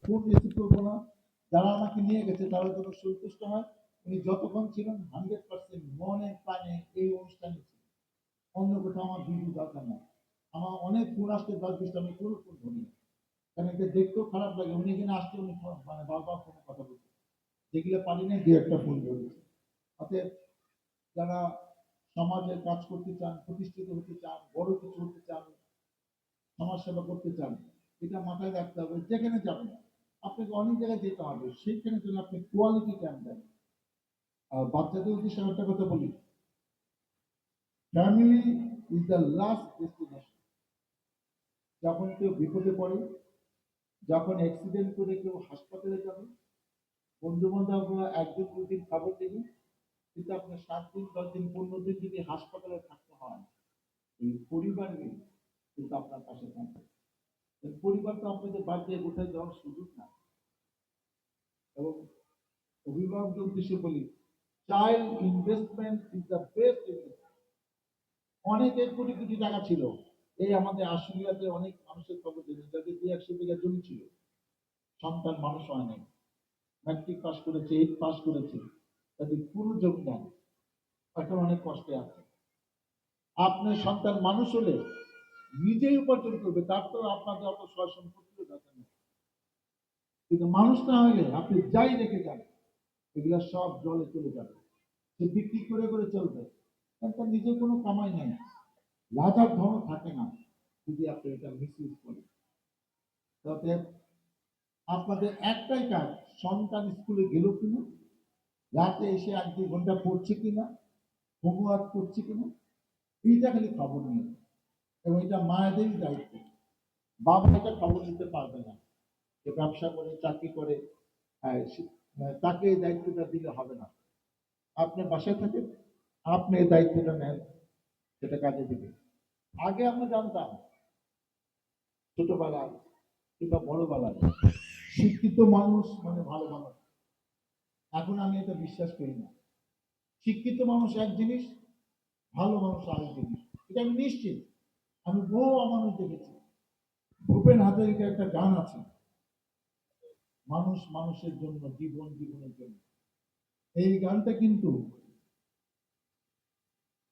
Phone receive করবো না। যারা আমাকে নিয়ে গেছে তারা যেন সন্তুষ্ট হয়। উনি যতক্ষণ ছিলেন 100% মনে প্রাণে এই অনুষ্ঠানে ছিল। অন্য কোথাও আমার ডিউটি দরকার নাই। আমার অনেক ফোন আসতে 10-20টা, আমি কোনো ফোন ধরি না, কারণ এটা দেখতেও খারাপ লাগে। উনি এখানে আসতে উনি মানে বারবার ফোনে কথা বলছে, যেগুলো পারি না দু একটা ফোন ধরেছে। অতএব যারা সমাজের কাজ করতে চান, প্রতিষ্ঠিত হতে চান, বড় কিছু হতে চান, সমাজ সেবা করতে চান, এটা মাথায় রাখতে হবে। যেখানে যাবেন আপনাকে অনেক জায়গায় যেতে হবে, সেইখানে জন্য আপনি কোয়ালিটি টাইম দেন। আর বাচ্চাদের উদ্দেশ্যে একটা কথা বলি, family is the last destination. যখন কেউ বিপদে পড়ে, যখন অ্যাক্সিডেন্ট করে কেউ হাসপাতালে যাবে, বন্ধু বান্ধবরা একদিন দুদিন খবর দেবে, কিন্তু আপনার 7 দিন 10 দিন 15 দিন যদি হাসপাতালে থাকতে হয়, এই পরিবার নিয়ে কিন্তু আপনার পাশে থাকবে। পরিবার তো আপনাদের বাদ দিয়ে কোথায় যাওয়ার সুযোগ না। এবং অভিভাবকদের উদ্দেশ্যে বলি, child investment is the best investment. অনেকের কোটি কোটি টাকা ছিল, এই আমাদের আশুলিয়াতে অনেক মানুষের খবর দিলেন যাদের 200 বিঘা জমি ছিল, সন্তান মানুষ হয় নাই, ম্যাট্রিক পাস করেছে, 8 পাস করেছে, তাদের পুরো জমি নাই, এখন অনেক কষ্টে আছে। আপনার সন্তান মানুষ হলে নিজেই উপার্জন করবে, তার তো আপনাদের অত সয় সম্পত্তিও দরকার নেই। কিন্তু মানুষ না হলে আপনি যাই রেখে যান, এগুলা সব জলে চলে যাবে। সে বিক্রি করে করে চলবে, কারণ তার নিজের কোনো কামাই নাই। রাজার ধন থাকে না যদি আপনি এটা মিসইউজ করেন। তবে আপনাদের একটাই কাজ, সন্তান স্কুলে গেল কিনা, রাতে এসে 1-2 ঘন্টা পড়ছে কিনা, হোমওয়ার্ক করছে কিনা, এইটা খালি খবর নিয়ে। এবং এটা মায়েদেরই দায়িত্ব। বাবা এটা খবর নিতে পারবে না, যে ব্যবসা করে চাকরি করে, তাকে এই দায়িত্বটা দিলে হবে না। আপনি বাসায় থাকেন, আপনি এই দায়িত্বটা নেন, সেটা কাজে দিবে। আগে আমরা জানতাম ছোটবেলায় কিংবা বড়বেলায় শিক্ষিত মানুষ মানে ভালো মানুষ। এখন আমি এটা বিশ্বাস করি না। শিক্ষিত মানুষ এক জিনিস, ভালো মানুষ আরেক জিনিস, এটা আমি নিশ্চিত। আমি বহু অমানুষ দেখেছি। ভূপেন হাজারিকার একটা গান আছে, মানুষ মানুষের জন্য, জীবন জীবনের জন্য। এই গানটা কিন্তু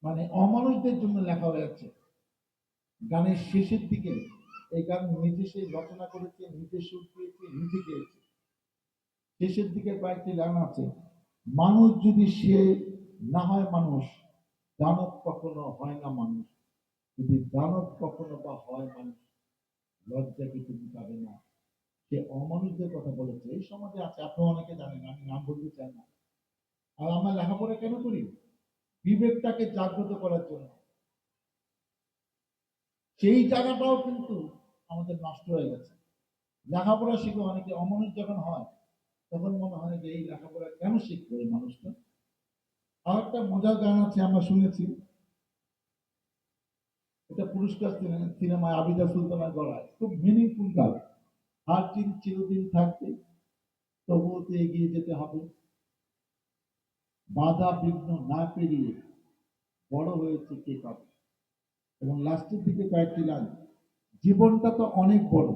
মানে অমানুষদের জন্য লেখা হয়েছে। গানের শেষের দিকে এই গান নিজে সে রচনা করেছে, নিজে সুর দিয়েছে, নিজে গেয়েছে। শেষের দিকে কয়েকটি গান আছে, মানুষ যদি সে না হয় মানুষ, দানব কখনো হয় না মানুষ। যদি দানব কখনো বা হয় মানুষ, লজ্জা কি তুমি পাবে না। সে অমানুষদের কথা বলেছে, এই সমাজে আছে, আপনারা অনেকে জানেন, আমি নাম বলতে চাই না। আর আমরা লেখাপড়া কেন করি? বিবেকটাকে জাগ্রত করার জন্য। সেই জায়গাটাও কিন্তু আমাদের নষ্ট হয়ে গেছে। লেখাপড়া শিখে অনেকে অমানুষ যখন হয়, তখন মনে হয় যে এই লেখাপড়া কেন শিখবে এই মানুষটা। আর একটা মজার গান আছে, আমরা শুনেছি, এটা পুরস্কার সিনেমায় আবিদা সুলতানের গলায়, খুব মিনিংফুল গান। হার চিন চিরদিন থাকবে, তবুও তো এগিয়ে যেতে হবে, বাধা বিঘ্ন না পেরিয়ে বড় হয়েছে কে পাবে। এবং লাস্টের দিকে কয়েকটি লাইন, জীবনটা তো অনেক বড়,